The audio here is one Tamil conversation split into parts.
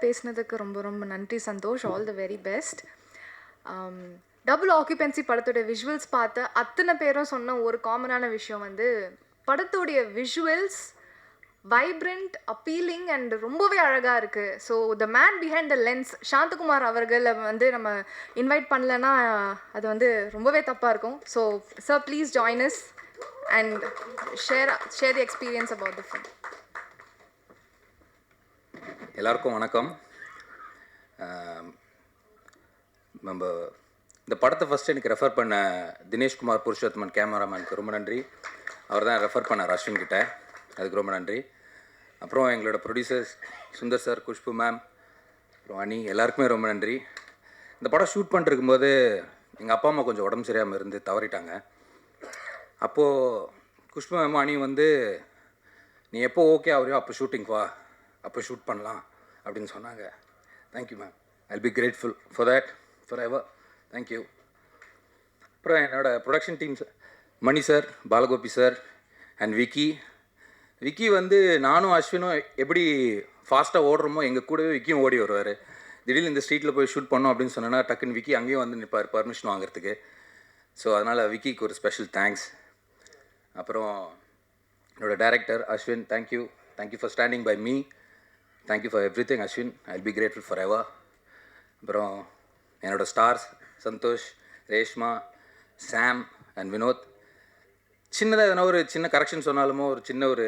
பேசினதுக்கு ரொம்ப ரொம்ப நன்றி Santhosh. All the very best. Double occupancy படத்தோட விஷுவல்ஸ் பார்த்த அத்தனை பேரும் சொன்ன ஒரு காமனான விஷயம் வந்து படத்தோடைய விஷுவல்ஸ் வைப்ரண்ட், அப்பீலிங் அண்ட் ரொம்பவே அழகாக இருக்குது. So the man behind the lens Santhakumar அவர்களை வந்து நம்ம இன்வைட் பண்ணலன்னா அது வந்து ரொம்பவே தப்பாக இருக்கும். So sir please join us and share the experience about the film. எல்லாருக்கும் வணக்கம். நம்ம இந்த படத்தை ஃபஸ்ட்டு எனக்கு ரெஃபர் பண்ண தினேஷ்குமார் புருஷோத்தமன் கேமராமேனுக்கு ரொம்ப நன்றி. அவர் தான் ரெஃபர் பண்ணார் அஸ்வின் கிட்ட, அதுக்கு ரொம்ப நன்றி. அப்புறம் எங்களோட producers Sundar sir, Khushbu ma'am, அப்புறம் அனி, எல்லாருக்குமே ரொம்ப நன்றி. இந்த படம் ஷூட் பண்ணிருக்கும்போது எங்கள் அப்பா அம்மா கொஞ்சம் உடம்பு சரியாமல் இருந்து தவறிட்டாங்க. அப்போது குஷ்பு மேம் அனி வந்து நீ எப்போ ஓகே ஆகுறியோ அப்போ ஷூட்டிங் வா, அப்போ ஷூட் பண்ணலாம் அப்படின்னு சொன்னாங்க. Thank you ma'am, I will be grateful for that for ever. Thank you. அப்புறம் என்னோடய production teams Mani sir, Balagopi sir and Vicky வந்து நானும் அஸ்வினும் எப்படி ஃபாஸ்ட்டாக ஓடுறோமோ எங்கள் கூடவே விக்கியும் ஓடி வருவார். திடீர்னு இந்த ஸ்ட்ரீட்டில் போய் ஷூட் பண்ணோம் அப்படின்னு சொன்னோன்னா டக்குன்னு விக்கி அங்கேயும் வந்து நிற்பார் பர்மிஷன் வாங்குறதுக்கு. ஸோ அதனால் விக்கிக்கு ஒரு ஸ்பெஷல் தேங்க்ஸ். அப்புறம் என்னோடய director Ashwin, thank you for standing by me. Thank you for everything Ashwin, I will be grateful for ever. அப்புறம் என்னோடய stars Santhosh, Reshma, Sam and Vinod. சின்னதாக எதனா ஒரு சின்ன கரெக்ஷன் சொன்னாலுமோ ஒரு சின்ன ஒரு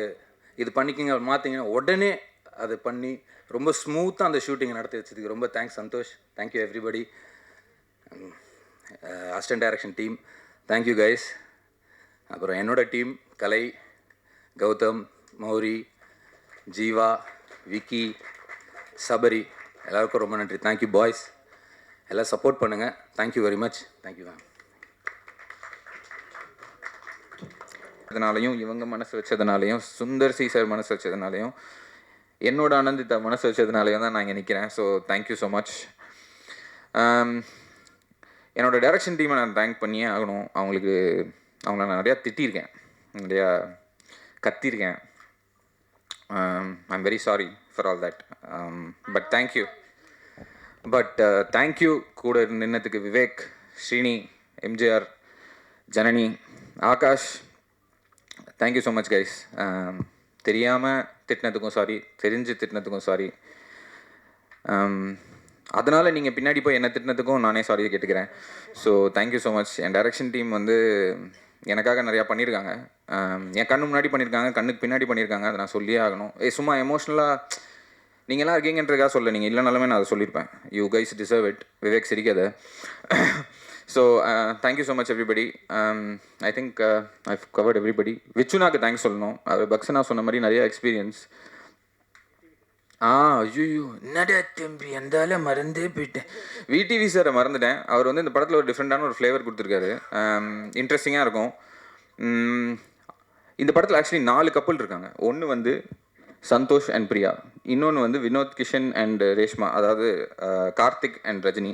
இது பண்ணிக்கிங்க மாற்றிங்கன்னா உடனே அது பண்ணி ரொம்ப ஸ்மூத்தாக அந்த ஷூட்டிங்கை நடத்தி வச்சதுக்கு ரொம்ப thanks Santhosh. Thank you everybody. Assistant direction team, thank you guys. அப்புறம் என்னோடய டீம் கலை, கௌதம், மௌரி, ஜீவா, விக்கி, சபரி, எல்லாருக்கும் ரொம்ப நன்றி. தேங்க்யூ பாய்ஸ், எல்லாம் சப்போர்ட் பண்ணுங்கள். Thank you very much. Thank you ma'am. அதனாலையும் இவங்க மனசு வச்சதுனாலையும் சுந்தர் சி சார் மனசு வச்சதுனாலையும் என்னோட ஆனந்தித்த மனசு வச்சதுனாலையும் தான் நான் இங்கே நிற்கிறேன். So thank you so much. என்னோடய டைரக்ஷன் டீமை நான் தேங்க் பண்ணியே ஆகணும். அவங்கள நான் நிறையா திட்டியிருக்கேன், நிறையா கத்திருக்கேன். I'm very sorry for all that. But thank you கூட நின்னதுக்கு Vivek, Srini, MGR, Janani, Akash, thank you so much guys. தெரியாமல் திட்டினதுக்கும் சாரி, தெரிஞ்சு திட்டினதுக்கும் சாரி. அதனால் நீங்கள் பின்னாடி போய் என்ன திட்டினதுக்கும் நானே சாரி கேட்டுக்கிறேன். So thank you so much. என் டைரக்ஷன் டீம் வந்து எனக்காக நிறையா பண்ணியிருக்காங்க. என் கண்ணு முன்னாடி பண்ணியிருக்காங்க, கண்ணுக்கு பின்னாடி பண்ணியிருக்காங்க. அதை நான் சொல்லியே ஆகணும். சும்மா எமோஷ்னலாக நீங்கள்லாம் இருக்கீங்கன்றதுக்காக சொல்ல, நீங்கள் இல்லைனாலுமே நான் அதை சொல்லியிருப்பேன். You guys deserve it. Vivek சிரிக்காத. So thank you so much everybody. I think I've covered everybody. விச்சுனாக்கு தேங்க்ஸ் சொல்லணும். அவர் பக்ஸனா சொன்ன மாதிரி நிறைய எக்ஸ்பீரியன்ஸ். ஐயோ என்னடா தம்பி அந்தால மறந்தே போயிட்டேன். விடிவி சாரை மறந்துட்டேன். அவர் வந்து இந்த படத்தில் ஒரு டிஃப்ரெண்ட்டான ஒரு ஃப்ளேவர் கொடுத்துருக்காரு. இன்ட்ரெஸ்டிங்காக இருக்கும். இந்த படத்தில் ஆக்சுவலி 4 கப்பல் இருக்காங்க. ஒன்று வந்து சந்தோஷ் அண்ட் பிரியா, இன்னொன்று வந்து வினோத் கிஷன் அண்ட் ரேஷ்மா, அதாவது கார்த்திக் அண்ட் ரஜினி.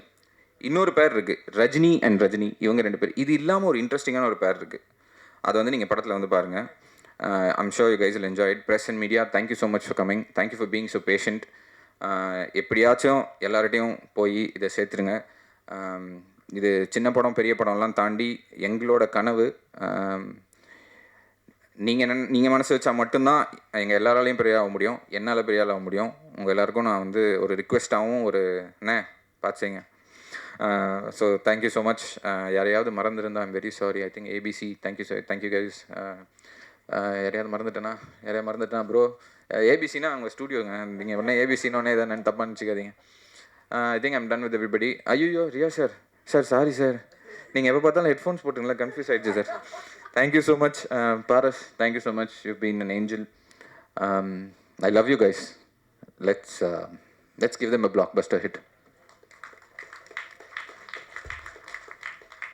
இன்னொரு பேர் இருக்குது ரஜினி அண்ட் ரஜினி, இவங்க 2 பேர். இது இல்லாமல் ஒரு இன்ட்ரெஸ்டிங்கான ஒரு பேர் இருக்குது. அதை வந்து நீங்கள் படத்தில் வந்து பாருங்கள். I'm sure you guys will enjoy it. Press and media, thank you so much for coming. Thank you for being so patient. எப்படியாச்சும் எல்லார்ட்டையும் போய் இதை சேர்த்துருங்க. இது சின்ன படம் பெரிய படம்லாம் தாண்டி எங்களோட கனவு. நீங்கள் மனசு வச்சா மட்டும்தான் எங்கள் எல்லாராலையும் பெரிய ஆக முடியும், என்னால் பெரிய ஆக முடியும். உங்கள் எல்லாருக்கும் நான் வந்து ஒரு ரிக்வெஸ்ட்டாகவும் ஒரு என்ன பார்த்துங்க. So thank you so much. யாரையாவது மறந்துருந்தா I'm very sorry. I think ABC, thank you sir, thank you guys. யாரையாவது மறந்துட்டேனா ப்ரோ. ஏபிசினா அவங்க ஸ்டூடியோங்க. நீங்கள் உடனே ஏபிசினோடனே எதாவது நான் தப்பாக நினச்சிக்காதீங்க. I think I'm done with everybody. ஐயோ ரியா சார், சாரி சார், நீங்கள் எப்போ பார்த்தாலும் ஹெட்ஃபோன்ஸ் போட்டுங்களா, கன்ஃபியூஸ் ஆகிடுச்சு sir. Thank you so much. Paras, thank you so much. You been an angel. I love you guys. Let's give them a blockbuster hit.